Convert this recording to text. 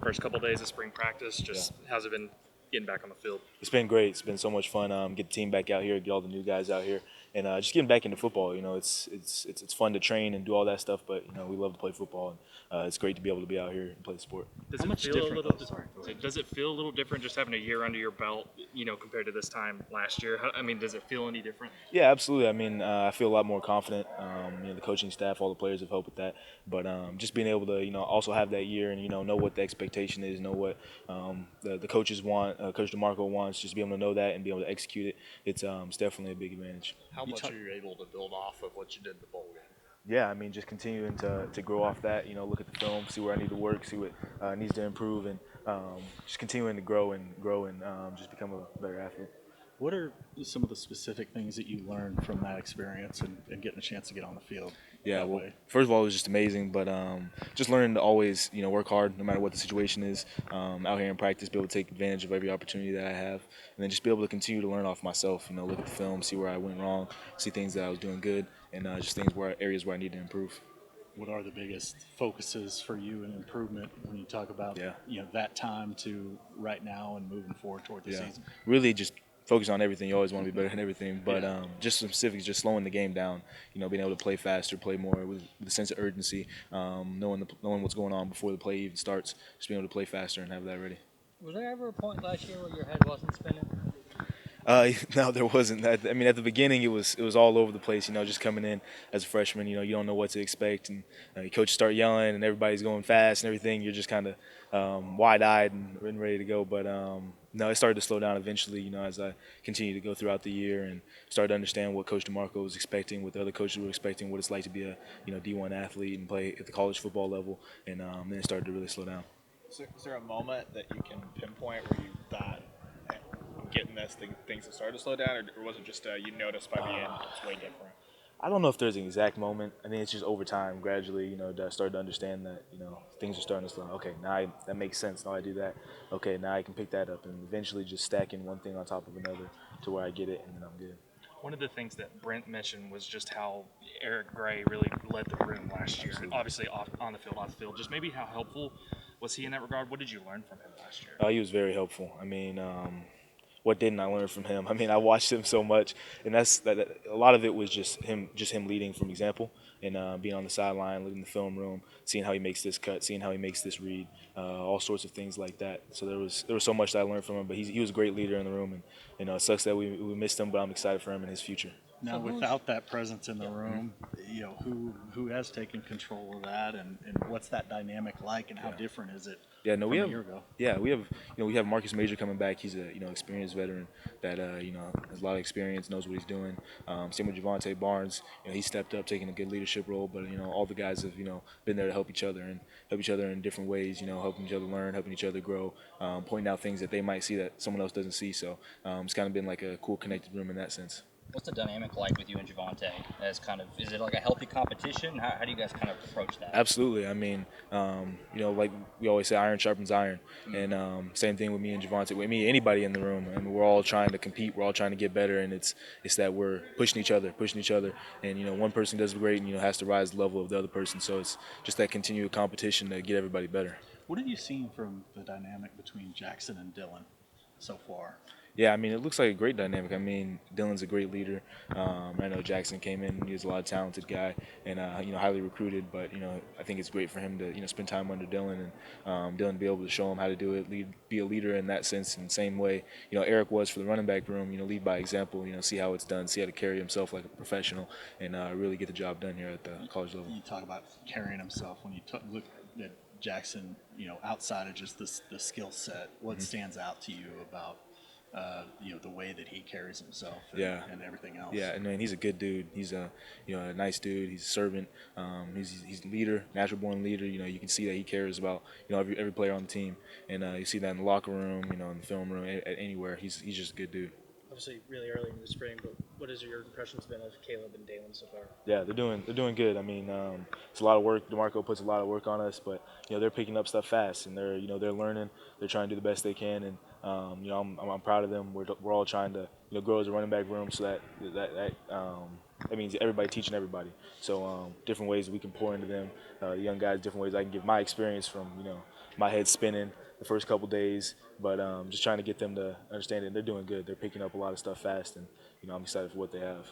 first couple days of spring practice. Just how's it been getting back on the field? It's been great. It's been so much fun. Get the team back out here, get all the new guys out here, and just getting back into football. It's fun to train and do all that stuff, but we love to play football, and it's great to be able to be out here and play the sport. Does it feel a little? Does it feel a little different just having a year under your belt, compared to this time last year? Does it feel any different? Yeah, absolutely. I feel a lot more confident. The coaching staff, all the players have helped with that. But just being able to, also have that year and, know what the expectation is, know what the coaches want, Coach DeMarco wants, just be able to know that and be able to execute it. It's definitely a big advantage. How much are you able to build off of what you did in the bowl game? Yeah, just continuing to grow off that, look at the film, see where I need to work, see what needs to improve, and just continuing to grow and just become a better athlete. What are some of the specific things that you learned from that experience and getting a chance to get on the field? Yeah, well, first of all, it was just amazing, but just learning to always, work hard no matter what the situation is, out here in practice, be able to take advantage of every opportunity that I have, and then just be able to continue to learn off myself, look at the film, see where I went wrong, see things that I was doing good, and just areas where I need to improve. What are the biggest focuses for you in improvement when you talk about that time to right now and moving forward toward the season? Really just focus on everything. You always want to be better than everything, but just some specifics, just slowing the game down, being able to play faster, play more with a sense of urgency, knowing what's going on before the play even starts, just being able to play faster and have that ready. Was there ever a point last year where your head wasn't spinning? No, there wasn't. At the beginning, it was all over the place. Just coming in as a freshman, you don't know what to expect, and your coaches start yelling, and everybody's going fast and everything. You're just kind of wide-eyed and ready to go. But no, it started to slow down eventually. As I continued to go throughout the year and started to understand what Coach DeMarco was expecting, what the other coaches were expecting, what it's like to be a D1 athlete and play at the college football level, and then it started to really slow down. Is there a moment that you can pinpoint where you thought, getting things that started to slow down, or was it just you noticed by the end it's way different? I don't know if there's an exact moment. I think it's just over time, gradually, that I started to understand that, things are starting to slow down. Okay, now that makes sense. Now I do that. Okay, now I can pick that up, and eventually just stacking one thing on top of another to where I get it, and then I'm good. One of the things that Brent mentioned was just how Eric Gray really led the room last year. Absolutely. Obviously on the field, off the field. Just maybe how helpful was he in that regard? What did you learn from him last year? He was very helpful. What didn't I learn from him? I watched him so much, and a lot of it was just him leading from example and being on the sideline, looking in the film room, seeing how he makes this cut, seeing how he makes this read, all sorts of things like that. So there was so much that I learned from him, but he was a great leader in the room, and it sucks that we missed him, but I'm excited for him and his future. Now, without that presence in the room, who has taken control of that, and what's that dynamic like, and how different is it? Yeah, no, from a year ago? Yeah, we have Marcus Major coming back. He's a experienced veteran that has a lot of experience, knows what he's doing. Same with Javante Barnes. He stepped up, taking a good leadership role. But all the guys have been there to help each other in different ways. Helping each other learn, helping each other grow, pointing out things that they might see that someone else doesn't see. So it's kind of been like a cool connected room in that sense. What's the dynamic like with you and Javante? Is it like a healthy competition? How do you guys kind of approach that? Absolutely. Like we always say, iron sharpens iron, and same thing with me and Javante. With me, anybody in the room. We're all trying to compete. We're all trying to get better, and it's that we're pushing each other, and one person does great, and has to rise the level of the other person. So it's just that continued competition to get everybody better. What have you seen from the dynamic between Jackson and Dylan so far? Yeah, it looks like a great dynamic. Dylan's a great leader. I know Jackson came in; he was a lot of talented guy, and highly recruited. But I think it's great for him to spend time under Dylan, and Dylan be able to show him how to do it, be a leader in that sense. In the same way, Eric was for the running back room. Lead by example. See how it's done, see how to carry himself like a professional, and really get the job done here at the college level. You talk about carrying himself when you look at Jackson. Outside of just the skill set, what stands out to you about the way that he carries himself and everything else? Yeah, and he's a good dude. He's a nice dude. He's a servant. He's a leader, natural born leader. You can see that he cares about every player on the team, and you see that in the locker room, in the film room, anywhere. He's just a good dude. Obviously, really early in the spring, but what has your impressions been of Caleb and Dalen so far? Yeah, they're doing good. It's a lot of work. DeMarco puts a lot of work on us, but they're picking up stuff fast, and they're learning. They're trying to do the best they can, and I'm proud of them. We're all trying to grow as a running back room, so that means everybody teaching everybody. So different ways we can pour into them, the young guys, different ways I can give my experience from my head spinning the first couple days. But just trying to get them to understand it. And they're doing good. They're picking up a lot of stuff fast, and I'm excited for what they have.